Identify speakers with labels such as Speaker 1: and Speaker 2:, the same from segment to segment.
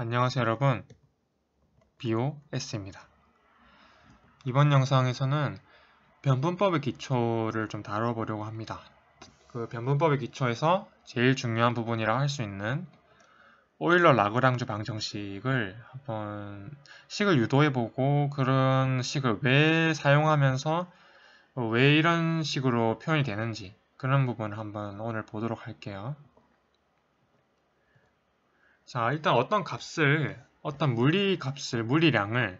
Speaker 1: 안녕하세요 여러분, BOS입니다. 이번 영상에서는 변분법의 기초를 좀 다뤄보려고 합니다. 그 변분법의 기초에서 제일 중요한 부분이라 할 수 있는 오일러 라그랑주 방정식을 한번 식을 유도해보고 그런 식을 왜 사용하면서 왜 이런 식으로 표현이 되는지 그런 부분을 한번 오늘 보도록 할게요. 자, 일단 어떤 물리량을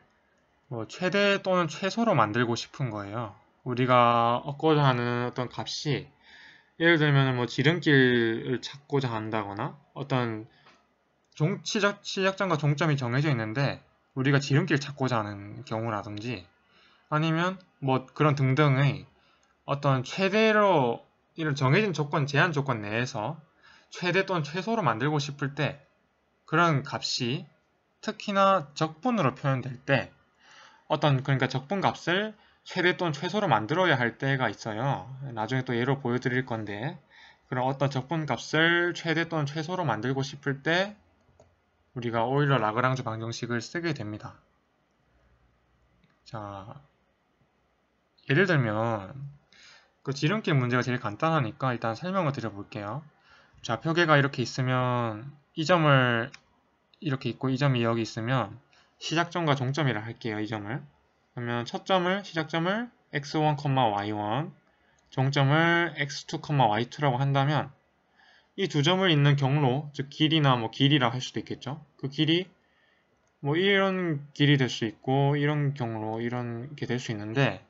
Speaker 1: 최대 또는 최소로 만들고 싶은 거예요. 우리가 얻고자 하는 어떤 값이 예를 들면 지름길을 찾고자 한다거나 어떤 시작점과 종점이 정해져 있는데 우리가 지름길을 찾고자 하는 경우라든지 아니면 그런 등등의 어떤 최대로 이런 정해진 제한 조건 내에서 최대 또는 최소로 만들고 싶을 때 그런 값이 특히나 적분으로 표현될 때 그러니까 적분값을 최대 또는 최소로 만들어야 할 때가 있어요. 나중에 또 예로 보여드릴 건데 그런 어떤 적분값을 최대 또는 최소로 만들고 싶을 때 우리가 오일러 라그랑주 방정식을 쓰게 됩니다. 자, 예를 들면 그 지름길 문제가 제일 간단하니까 일단 설명을 드려볼게요. 좌표계가 이렇게 있으면 이 점을 이렇게 있고 이 점이 여기 있으면 시작점과 종점이라 할게요. 이 점을. 그러면 첫 점을 시작점을 x1, y1 종점을 x2, y2라고 한다면 이 두 점을 잇는 경로, 즉 길이나 길이라 할 수도 있겠죠. 그 길이 이런 길이 될 수 있고 이런 경로 이런 게 될 수 있는데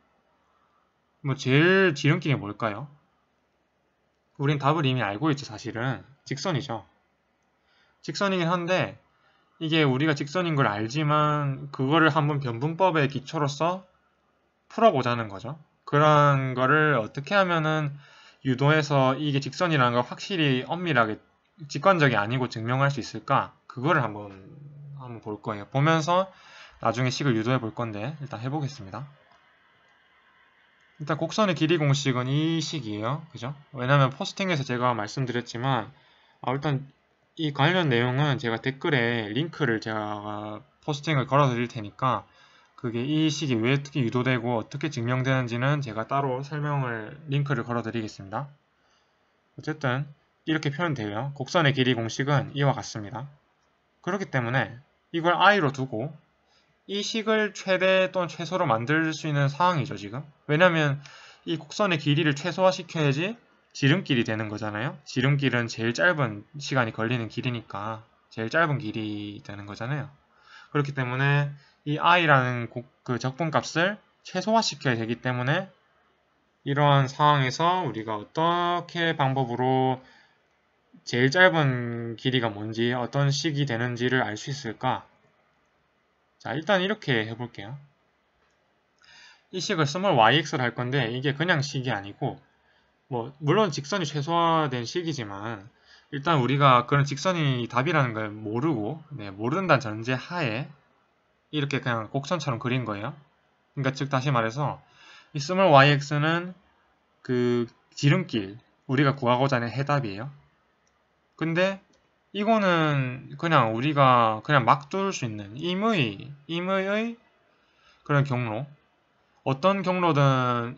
Speaker 1: 제일 지름길이 뭘까요? 우린 답을 이미 알고 있죠. 사실은 직선이죠. 직선이긴 한데 이게 우리가 직선인 걸 알지만 그거를 한번 변분법의 기초로서 풀어보자는 거죠. 그런 거를 어떻게 하면은 유도해서 이게 직선이라는 걸 확실히 엄밀하게 직관적이 아니고 증명할 수 있을까? 그거를 한번 볼 거예요. 보면서 나중에 식을 유도해 볼 건데 일단 해보겠습니다. 일단 곡선의 길이 공식은 이 식이에요. 그죠? 왜냐면 포스팅에서 제가 말씀드렸지만 일단 이 관련 내용은 제가 댓글에 링크를 제가 포스팅을 걸어 드릴 테니까 그게 이 식이 왜 어떻게 유도되고 어떻게 증명되는지는 제가 따로 링크를 걸어 드리겠습니다. 어쨌든 이렇게 표현돼요. 곡선의 길이 공식은 이와 같습니다. 그렇기 때문에 이걸 i로 두고 이 식을 최대 또는 최소로 만들 수 있는 상황이죠, 지금. 왜냐면 이 곡선의 길이를 최소화시켜야지 지름길이 되는 거잖아요. 지름길은 제일 짧은 시간이 걸리는 길이니까 제일 짧은 길이 되는 거잖아요. 그렇기 때문에 이 i라는 그 적분값을 최소화시켜야 되기 때문에 이러한 상황에서 우리가 어떻게 방법으로 제일 짧은 길이가 뭔지 어떤 식이 되는지를 알 수 있을까? 자, 일단 이렇게 해볼게요. 이 식을 스몰 yx를 할 건데 이게 그냥 식이 아니고 물론 직선이 최소화된 식이지만 일단 우리가 그런 직선이 답이라는 걸 모르고 모른다는 전제 하에 이렇게 그냥 곡선처럼 그린 거예요. 그러니까 즉 다시 말해서 이 스몰 yx는 그 지름길 우리가 구하고자 하는 해답이에요. 근데 이거는 그냥 우리가 그냥 막 뚫을 수 있는 임의의 그런 경로 어떤 경로든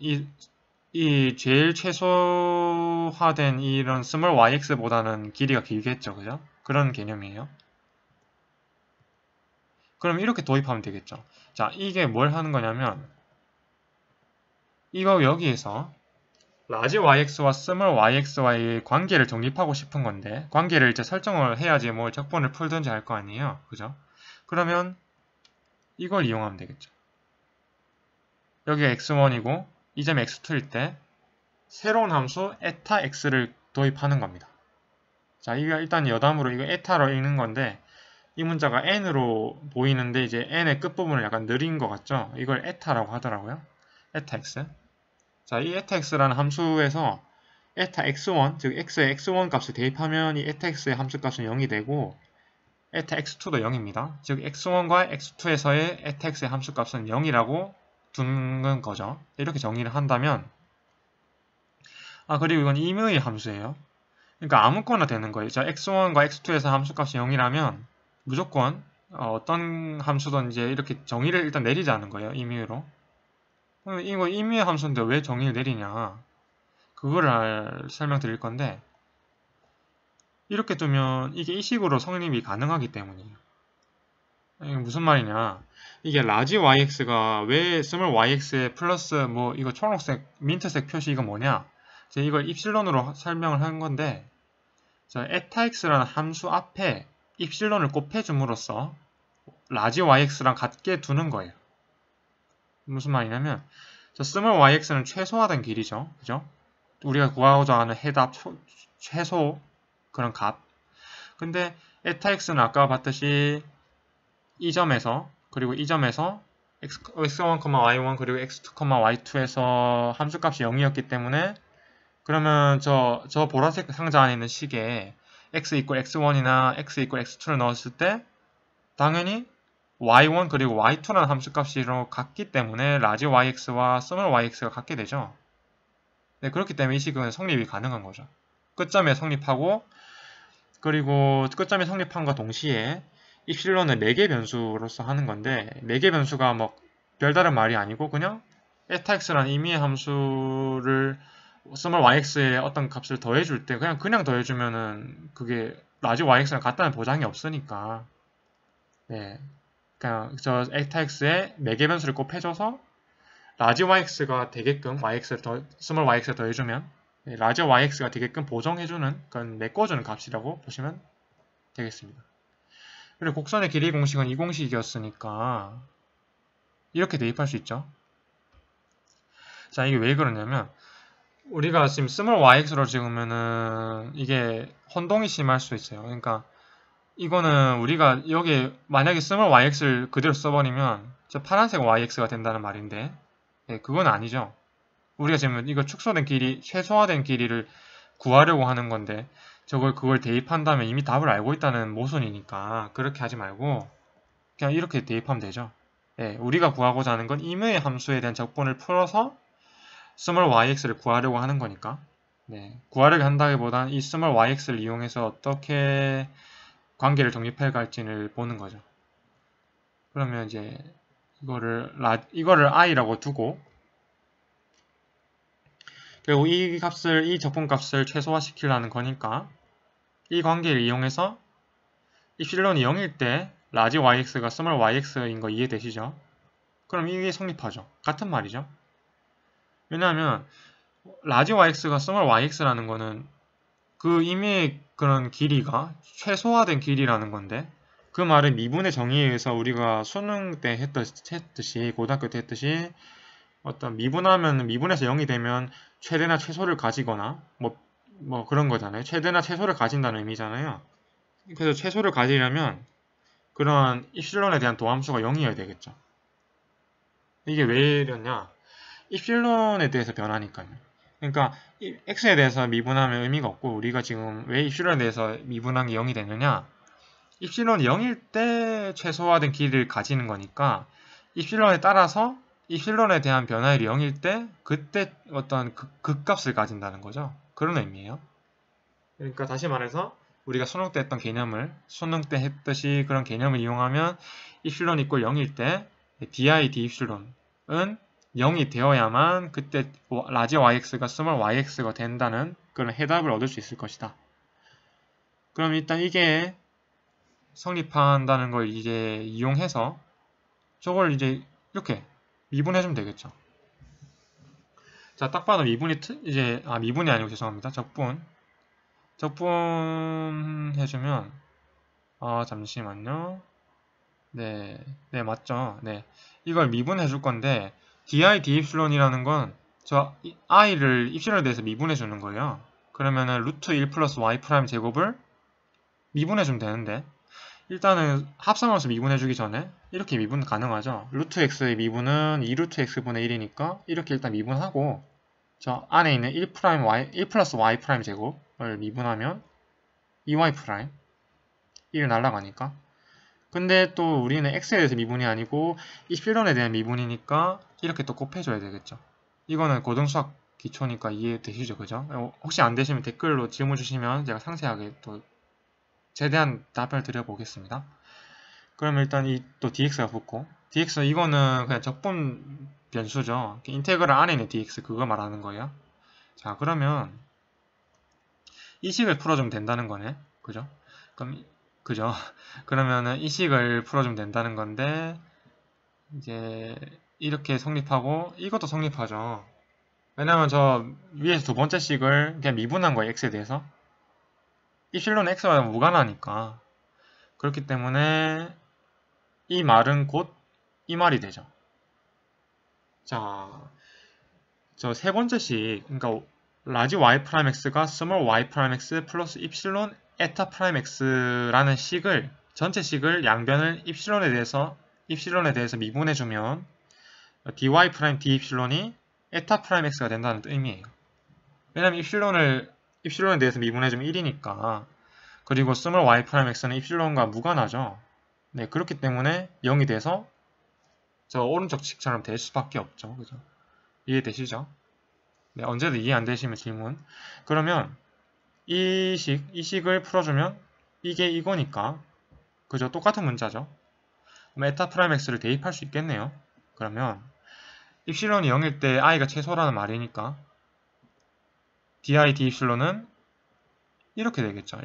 Speaker 1: 이 제일 최소화된 이런 스몰 yx보다는 길이가 길겠죠. 그죠? 그런 개념이에요. 그럼 이렇게 도입하면 되겠죠. 자, 이게 뭘 하는 거냐면 이거 여기에서 라지 yx와 스몰 yx와의 관계를 정립하고 싶은 건데 관계를 이제 설정을 해야지 적분을 풀든지 할 거 아니에요. 그죠? 그러면 이걸 이용하면 되겠죠. 여기가 x1이고 이 점이 x2일 때 새로운 함수 에타 x를 도입하는 겁니다. 자, 이거 일단 여담으로 이거 에타로 읽는 건데 이 문자가 n으로 보이는데 이제 n의 끝부분을 약간 느린 것 같죠? 이걸 에타라고 하더라고요. 에타 x. 자, 이 에타 x라는 함수에서 에타 x1, 즉 x의 x1 값을 대입하면 이 에타 x의 함수값은 0이 되고 에타 x2도 0입니다. 즉 x1과 x2에서의 에타 x의 함수값은 0이라고 두는 거죠. 이렇게 정의를 한다면 그리고 이건 임의의 함수예요. 그러니까 아무거나 되는 거예요. 자, x1과 x2에서 함수값이 0이라면 무조건 어떤 함수든 이제 이렇게 정의를 일단 내리자는 거예요. 임의로. 이거 임의의 함수인데 왜 정의를 내리냐? 그거를 설명드릴 건데 이렇게 두면 이게 이 식으로 성립이 가능하기 때문이에요. 이게 무슨 말이냐? 이게 라지 yx가 왜 스몰 yx에 플러스 뭐 이거 초록색 민트색 표시 이거 뭐냐? 제가 이걸 입실론으로 설명을 한 건데 자, 에타x라는 함수 앞에 입실론을 곱해줌으로써 라지 yx랑 같게 두는 거예요. 무슨 말이냐면 저 스몰 yx는 최소화된 길이죠. 그죠? 우리가 구하고자 하는 해답 최소 그런 값. 근데 에타x는 아까 봤듯이 이 점에서 그리고 이 점에서 x1, y1 그리고 x2, y2에서 함수값이 0이었기 때문에 그러면 저 보라색 상자 안에 있는 식에 x x1이나 x x2를 넣었을 때 당연히 y1 그리고 y2라는 함수값이 같기 때문에 라지 yx와 스몰 yx가 같게 되죠. 네, 그렇기 때문에 이 식은 성립이 가능한 거죠. 끝점에 성립하고 그리고 끝점에 성립함과 동시에 입실론은 4개 변수로서 하는 건데 4개 변수가 뭐 별다른 말이 아니고 그냥 에타x라는 임의의 함수를 스몰 yx에 어떤 값을 더해줄 때 그냥 더해주면은 그게 라지 yx랑 같다는 보장이 없으니까 네, 그냥 저 에타x에 4개 변수를 곱해줘서 라지 yx가 되게끔 스몰 yx에 더해주면 네, 라지 yx가 되게끔 보정해주는 그런 메꿔주는 값이라고 보시면 되겠습니다. 그리고 곡선의 길이 공식은 이 공식이었으니까 이렇게 대입할 수 있죠. 자, 이게 왜 그러냐면 우리가 지금 스몰 yx로 찍으면은 이게 혼동이 심할 수 있어요. 그러니까 이거는 우리가 여기 만약에 스몰 yx를 그대로 써버리면 저 파란색 yx가 된다는 말인데 네, 그건 아니죠. 우리가 지금 이거 축소된 길이, 최소화된 길이를 구하려고 하는 건데 그걸 대입한다면 이미 답을 알고 있다는 모순이니까 그렇게 하지 말고 그냥 이렇게 대입하면 되죠. 네, 우리가 구하고자 하는 건 임의의 함수에 대한 적분을 풀어서 스몰 yx를 구하려고 하는 거니까 네, 구하려고 한다기보단 이 스몰 yx를 이용해서 어떻게 관계를 정립해 갈지를 보는 거죠. 그러면 이제 이거를 i라고 두고 그리고 이 적분값을 최소화시키려는 거니까 이 관계를 이용해서 입실론이 0일 때 라지 yx가 스몰 yx인 거 이해되시죠? 그럼 이게 성립하죠. 같은 말이죠. 왜냐하면 라지 yx가 스몰 yx라는 거는 그 임의의 그런 길이가 최소화된 길이라는 건데 그 말은 미분의 정의에 의해서 우리가 수능 때 했듯이 고등학교 때 했듯이 어떤 미분하면 미분에서 0이 되면 최대나 최소를 가지거나 뭐 그런 거잖아요. 최대나 최소를 가진다는 의미잖아요. 그래서 최소를 가지려면 그런 입실론에 대한 도함수가 0이어야 되겠죠. 이게 왜 이러냐? 입실론에 대해서 변하니까요. 그러니까 x에 대해서 미분하면 의미가 없고 우리가 지금 왜 입실론에 대해서 미분한 게 0이 되느냐? 입실론이 0일 때 최소화된 길이를 가지는 거니까 입실론에 따라서 입실론에 대한 변화율이 0일 때 그때 어떤 극값을 가진다는 거죠. 그런 의미예요. 그러니까 다시 말해서 우리가 수능 때 했던 개념을 수능 때 했듯이 그런 개념을 이용하면 입실론 이꼴 0일 때 di d 입실론은 0이 되어야만 그때 라지 yx가 스몰 yx가 된다는 그런 해답을 얻을 수 있을 것이다. 그럼 일단 이게 성립한다는 걸 이제 이용해서 저걸 이제 이렇게 미분해주면 되겠죠. 자, 딱 봐도 미분이 아니고 죄송합니다. 적분 해주면 잠시만요. 네, 맞죠. 네, 이걸 미분해 줄 건데 di d입실론이라는 건 저 i를 입실론에 대해서 미분해 주는 거예요. 그러면은 루트 1 플러스 y 프라임 제곱을 미분해 주면 되는데 일단은 합성함수 미분해 주기 전에 이렇게 미분 가능하죠. 루트 x의 미분은 2루트 x분의 1이니까 이렇게 일단 미분하고 저 안에 있는 1 플러스 y 프라임 제곱을 미분하면 2y 프라임 1 날라가니까 근데 또 우리는 x에 대해서 미분이 아니고 입실론에 대한 미분이니까 이렇게 또 곱해줘야 되겠죠. 이거는 고등수학 기초니까 이해되시죠? 그죠? 혹시 안 되시면 댓글로 질문 주시면 제가 상세하게 또 최대한 답을 드려보겠습니다. 그러면 일단 이 또 dx가 붙고, dx 이거는 그냥 적분 변수죠. 인테그럴 안에 있는 dx 그거 말하는 거예요. 자, 그러면 이 식을 풀어주면 된다는 거네. 그죠? 그럼 그죠? 그러면은 이 식을 풀어주면 된다는 건데, 이제 이렇게 성립하고 이것도 성립하죠. 왜냐면 저 위에서 두 번째 식을 그냥 미분한 거예요. x에 대해서. 입실론은 x와 무관하니까. 그렇기 때문에 이 말은 곧 이 말이 되죠. 자, 저 세 번째 식, 그러니까 라지 y 프라임 x가 스몰 y 프라임 x 플러스 입실론 에타 프라임 x라는 식을, 전체 식을 양변을 입실론에 대해서 미분해주면 dy 프라임 d 입실론이 에타 프라임 x가 된다는 의미예요. 왜냐면 입실론에 대해서 미분해주면 1이니까. 그리고 스몰 y 프라임 x는 입실론과 무관하죠. 네, 그렇기 때문에 0이 돼서 저 오른쪽 식처럼 될 수밖에 없죠. 그죠? 이해되시죠? 네, 언제든 이해 안 되시면 질문. 그러면 이 식을 풀어주면 이게 이거니까. 그죠? 똑같은 문자죠. 그럼 에타 프라임 x를 대입할 수 있겠네요. 그러면 입실론이 0일 때 i가 최소라는 말이니까 di d 입실론은 이렇게 되겠죠.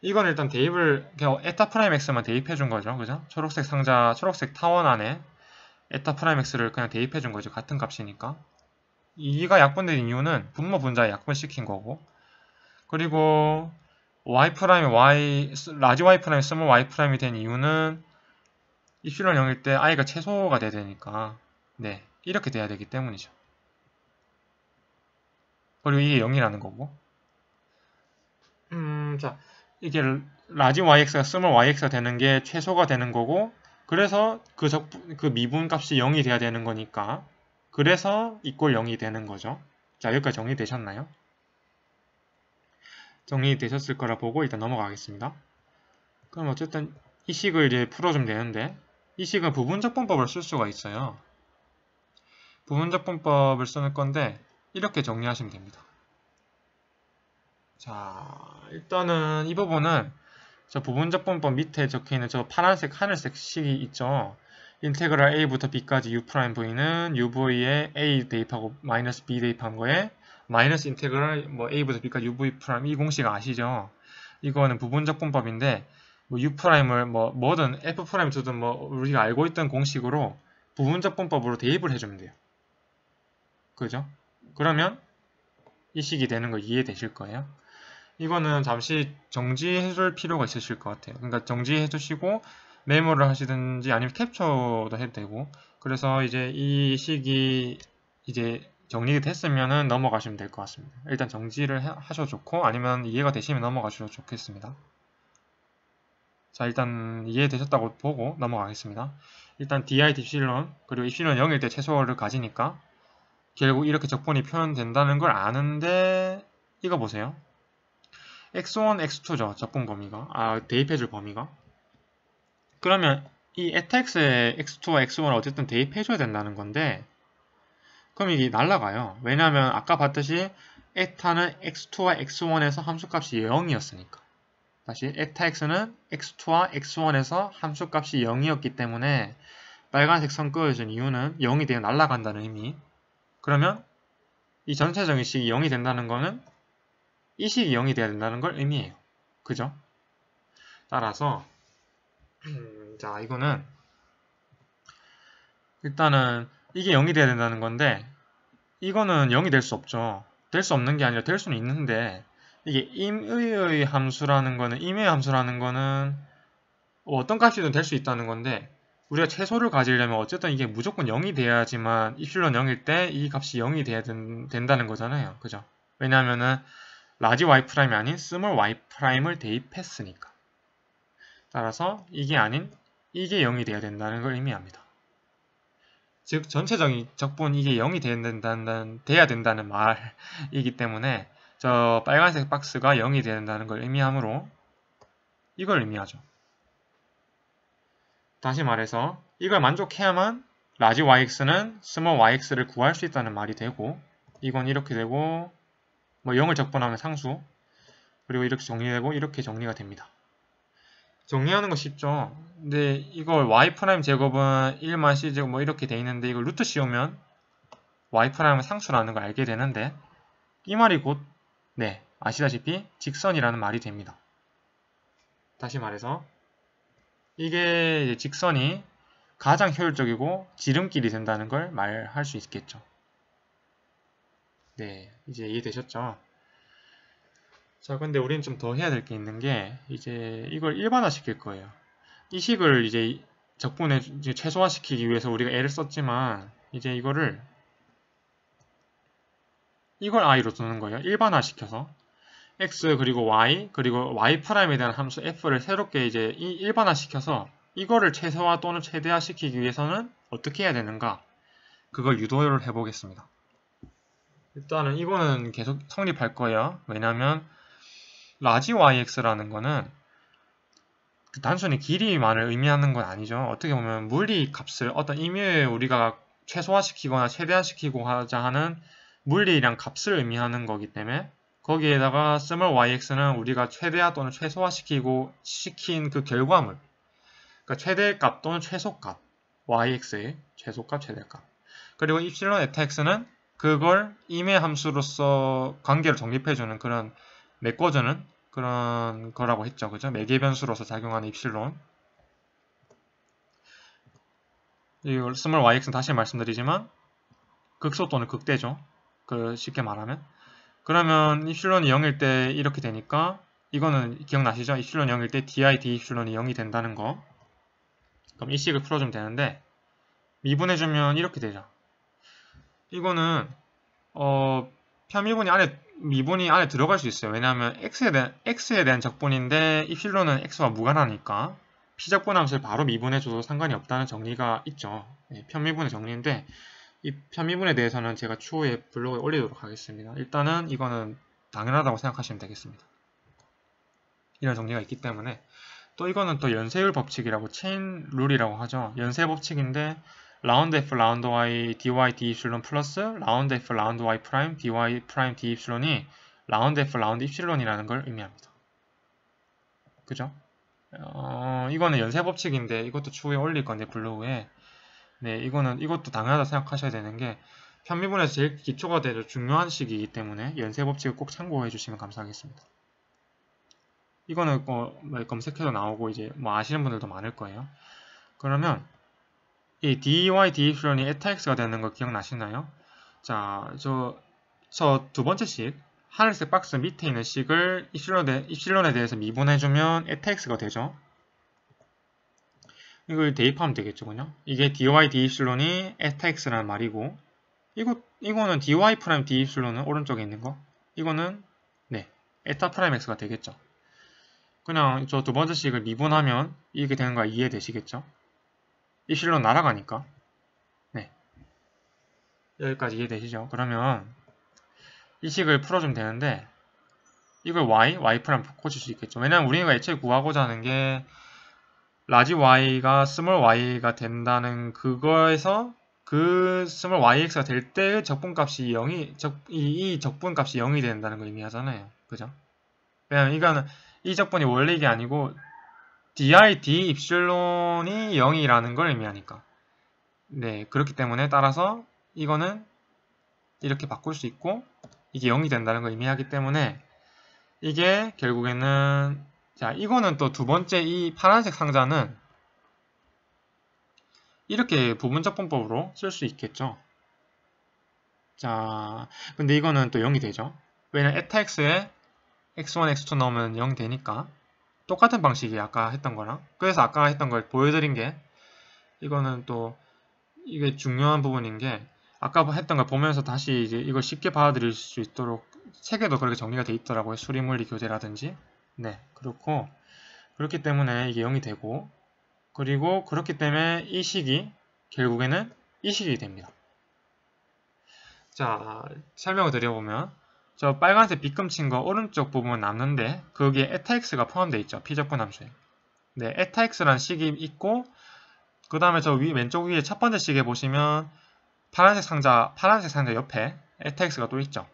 Speaker 1: 이건 일단 대입을 그냥 에타 프라임 x만 대입해 준 거죠. 그죠? 초록색 상자, 초록색 타원 안에 에타 프라임 x를 그냥 대입해 준 거죠. 같은 값이니까. 이가 약분된 이유는 분모 분자에 약분시킨 거고, 그리고 y 프라임이 라지 y 프라임이 스몰 y 프라임이 된 이유는 입실론 0일 때 i가 최소가 돼야 되니까, 네, 이렇게 돼야 되기 때문이죠. 그리고 이게 0이라는 거고. 자, 이게 라지 yx가 스몰 yx가 되는 게 최소가 되는 거고, 그래서 그 미분 값이 0이 돼야 되는 거니까, 그래서 이꼴 0이 되는 거죠. 자, 여기까지 정리되셨나요? 정리되셨을 거라 보고 일단 넘어가겠습니다. 그럼 어쨌든 이 식을 이제 풀어주면 되는데, 이 식은 부분적분법을 쓸 수가 있어요. 부분적분법을 쓰는 건데 이렇게 정리하시면 됩니다. 자, 일단은 이 부분은 저 부분적분법 밑에 적혀있는 저 파란색 하늘색 식이 있죠. 인테그랄 a부터 b까지 u'v는 uv에 a 대입하고 마이너스 b 대입한 거에 마이너스 인테그랄 뭐 a부터 b까지 uv' 이 공식 아시죠? 이거는 부분적분법인데 뭐 u'을 뭐든 f'을 두든 뭐 우리가 알고 있던 공식으로 부분적분법으로 대입을 해주면 돼요. 그죠? 그러면 이 식이 되는 거 이해되실 거예요. 이거는 잠시 정지해 줄 필요가 있으실 것 같아요. 그러니까 정지해 두시고 메모를 하시든지 아니면 캡처도 해도 되고, 그래서 이제 이 식이 이제 정리가 됐으면은 넘어가시면 될 것 같습니다. 일단 정지를 하셔도 좋고 아니면 이해가 되시면 넘어가셔도 좋겠습니다. 자, 일단 이해되셨다고 보고 넘어가겠습니다. 일단 di 입실론 그리고 입실론 0일 때 최소를 가지니까 결국 이렇게 적분이 표현된다는 걸 아는데, 이거 보세요. x1, x2죠. 적분 범위가. 대입해줄 범위가. 그러면 이 fx에 x2와 x1을 어쨌든 대입해줘야 된다는 건데, 그럼 이게 날라가요. 왜냐하면 아까 봤듯이 에타는 x2와 x1에서 함수값이 0이었으니까. 다시 에타 x는 x2와 x1에서 함수값이 0이었기 때문에 빨간색 선 그어준 이유는 0이 되어 날아간다는 의미. 그러면 이 전체적인 식이 0이 된다는 거는 이 식이 0이 돼야 된다는 걸 의미해요. 그죠? 따라서 자, 이거는 일단은 이게 0이 돼야 된다는 건데, 이거는 0이 될 수 없죠. 될 수 없는 게 아니라 될 수는 있는데, 이게 임의의 함수라는 거는 어떤 값이든 될 수 있다는 건데, 우리가 최소를 가지려면 어쨌든 이게 무조건 0이 돼야지만 입실론 0일 때 이 값이 0이 돼야 된다는 거잖아요. 그죠? 왜냐하면은 라지 y 프라임이 아닌 스몰 y 프라임을 대입했으니까. 따라서 이게 아닌 이게 0이 돼야 된다는 걸 의미합니다. 즉 전체적인 적분 이게 0이 돼야 된다는 말이기 때문에 저 빨간색 박스가 0이 돼야 된다는 걸 의미하므로 이걸 의미하죠. 다시 말해서 이걸 만족해야만 라지 yx는 스몰 yx를 구할 수 있다는 말이 되고, 이건 이렇게 되고 뭐 0을 적분하면 상수, 그리고 이렇게 정리되고 이렇게 정리가 됩니다. 정리하는 거 쉽죠. 근데 이걸 y 프라임 제곱은 1만 c 제곱 뭐 이렇게 돼 있는데 이걸 루트 씌우면 y 프라임은 상수라는 걸 알게 되는데 이 말이 곧 네, 아시다시피 직선이라는 말이 됩니다. 다시 말해서 이게 이제 직선이 가장 효율적이고 지름길이 된다는 걸 말할 수 있겠죠. 네, 이제 이해되셨죠? 자, 근데 우리는 좀 더 해야 될 게 있는 게 이제 이걸 일반화 시킬 거예요. 이 식을 이제 적분에 이제 최소화시키기 위해서 우리가 애를 썼지만 이제 이걸 i로 두는 거예요. 일반화 시켜서 x 그리고 y 프라임에 대한 함수 f를 새롭게 이제 일반화 시켜서 이거를 최소화 또는 최대화 시키기 위해서는 어떻게 해야 되는가? 그걸 유도를 해보겠습니다. 일단은 이거는 계속 성립할 거예요. 왜냐하면 라지 yx라는 거는 단순히 길이만을 의미하는 건 아니죠. 어떻게 보면 물리 값을 어떤 임의에 우리가 최소화시키거나 최대화시키고 하자 하는 물리량 값을 의미하는 거기 때문에 거기에다가 small yx는 우리가 최대화 또는 시킨 그 결과물, 그러니까 최대값 또는 최소값 yx의 최소값, 최대값. 그리고 입실론 에타x는 그걸 임의 함수로서 관계를 정립해주는 그런 메꿔주는 그런 거라고 했죠. 그죠? 매개 변수로서 작용하는 입실론. 이 small yx는 다시 말씀드리지만 극소 또는 극대죠. 쉽게 말하면. 그러면 입실론이 0일 때 이렇게 되니까 이거는 기억나시죠? 입실론 0일 때 di d 입실론이 0이 된다는 거. 그럼 이 식을 풀어주면 되는데 미분해주면 이렇게 되죠. 이거는 미분이 안에 들어갈 수 있어요. 왜냐하면 x에 대한 적분인데 입실론은 x와 무관하니까 p적분 함수를 바로 미분해줘도 상관이 없다는 정리가 있죠. 네, 편미분의 정리인데 이 편미분에 대해서는 제가 추후에 블로그에 올리도록 하겠습니다. 일단은 이거는 당연하다고 생각하시면 되겠습니다. 이런 정리가 있기 때문에 또 이거는 또 연쇄율 법칙이라고 체인 룰이라고 하죠. 연쇄 법칙인데 라운드 f 라운드 y dy d 입실론 플러스 라운드 f 라운드 y 프라임 dy 프라임 d 입실론이 라운드 f 라운드 입실론이라는 걸 의미합니다. 그죠? 이거는 연쇄 법칙인데 이것도 추후에 올릴 건데 블로그에 네, 이것도 당연하다 생각하셔야 되는 게 편미분에서 제일 기초가 되죠. 중요한 식이기 때문에 연쇄 법칙을 꼭 참고해 주시면 감사하겠습니다. 이거는 검색해도 나오고 이제 아시는 분들도 많을 거예요. 그러면 이 dy d입실론이 에타x가 되는 거 기억나시나요? 자, 저 두 번째 식 하늘색 박스 밑에 있는 식을 입실론에 대해서 미분해주면 에타x가 되죠. 이걸 대입하면 되겠죠, 그냥? 이게 dy d입실론이 에타x라는 말이고, 이거는 dy 프라임 d입실론은 오른쪽에 있는 거. 이거는 네, 에타 프라임 x가 되겠죠. 그냥 저 두 번째 식을 미분하면 이게 되는 거 이해되시겠죠? 입실론 날아가니까. 네, 여기까지 이해되시죠? 그러면 이 식을 풀어주면 되는데 이걸 y 프라임 고칠 수 있겠죠. 왜냐면 우리가 애초에 구하고자 하는 게 라지 y가 스몰 y가 된다는 그거에서 그 스몰 yx가 될 때의 적분값이 0이 이 적분값이 0이 된다는 걸 의미하잖아요. 그죠? 왜냐면 이 적분이 원래 이게 아니고 di d 입실론이 0이라는 걸 의미하니까. 네, 그렇기 때문에 따라서 이거는 이렇게 바꿀 수 있고 이게 0이 된다는 걸 의미하기 때문에 이게 결국에는 자, 이거는 또 두 번째 이 파란색 상자는 이렇게 부분적분법으로 쓸 수 있겠죠. 자, 근데 이거는 또 0이 되죠. 왜냐면 에타x에 x1, x2 넣으면 0 되니까 똑같은 방식이 아까 했던 거랑. 그래서 아까 했던 걸 보여드린 게 이거는 또 이게 중요한 부분인 게 아까 했던 걸 보면서 다시 이제 이걸 쉽게 받아들일 수 있도록 책에도 그렇게 정리가 돼 있더라고요. 수리물리 교재라든지. 네, 그렇기 때문에 이게 0이 되고 그리고 그렇기 때문에 이 식이 결국에는 이 식이 됩니다. 자, 설명을 드려보면 저 빨간색 빗금친 거 오른쪽 부분 남는데 거기에 에타x가 포함되어 있죠. p적분 함수에. 네, 에타x라는 식이 있고 그 다음에 저 왼쪽 위에 첫 번째 식에 보시면 파란색 상자 옆에 에타x가 또 있죠.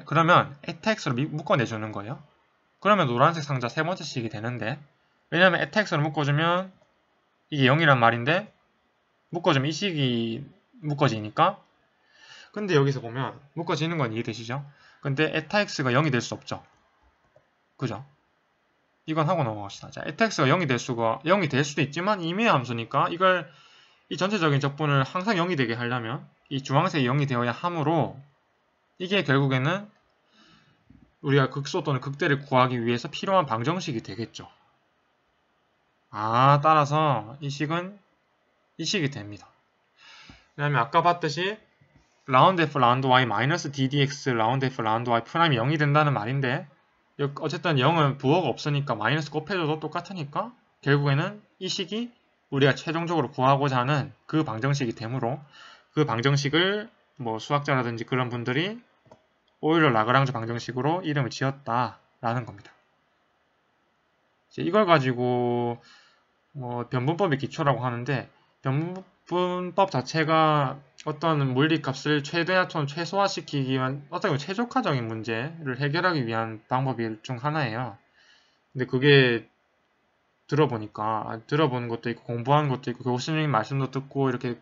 Speaker 1: 그러면 에타x로 묶어내주는 거예요. 그러면 노란색 상자 세 번째 식이 되는데 왜냐면 fx로 묶어주면 이게 0이란 말인데 묶어주면 이 식이 묶어지니까. 근데 여기서 보면 묶어지는 건 이해되시죠? 근데 에타x가 0이 될 수 없죠. 그죠? 이건 하고 넘어갑시다. 자, 에타x가 0이 될 수도 있지만 임의 함수니까 이 전체적인 적분을 항상 0이 되게 하려면 이 주황색이 0이 되어야 하므로 이게 결국에는 우리가 극소 또는 극대를 구하기 위해서 필요한 방정식이 되겠죠. 따라서 이 식이 됩니다. 왜냐면 아까 봤듯이 라운드 f 라운드 y 마이너스 ddx 라운드 f 라운드 y 프라임이 0이 된다는 말인데 어쨌든 0은 부호가 없으니까 마이너스 곱해줘도 똑같으니까 결국에는 이 식이 우리가 최종적으로 구하고자 하는 그 방정식이 되므로 그 방정식을 뭐 수학자라든지 그런 분들이 오일러 라그랑주 방정식으로 이름을 지었다라는 겁니다. 이걸 가지고 뭐 변분법의 기초라고 하는데 변분법 자체가 어떤 물리값을 최대한 최소화시키기 위한 어떻게 보면 최적화적인 문제를 해결하기 위한 방법이 중 하나예요. 근데 그게 들어보는 것도 있고 공부하는 것도 있고 교수님 말씀도 듣고 이렇게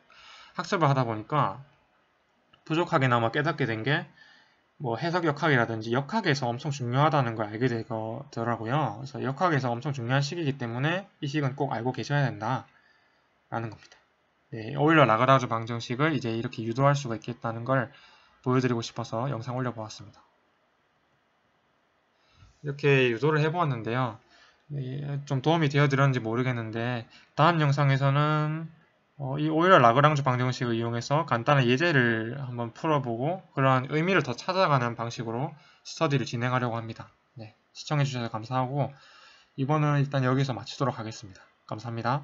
Speaker 1: 학습을 하다 보니까 부족하게나마 깨닫게 된 게 뭐 해석 역학이라든지 역학에서 엄청 중요하다는 걸 알게 되더라고요. 그래서 역학에서 엄청 중요한 식이기 때문에 이 식은 꼭 알고 계셔야 된다라는 겁니다. 네, 오일러 라그랑주 방정식을 이제 이렇게 유도할 수가 있겠다는 걸 보여드리고 싶어서 영상 올려보았습니다. 이렇게 유도를 해보았는데요. 좀 도움이 되어드렸는지 모르겠는데 다음 영상에서는 이 오일러 라그랑주 방정식을 이용해서 간단한 예제를 한번 풀어보고 그런 의미를 더 찾아가는 방식으로 스터디를 진행하려고 합니다. 네, 시청해주셔서 감사하고 이번은 일단 여기서 마치도록 하겠습니다. 감사합니다.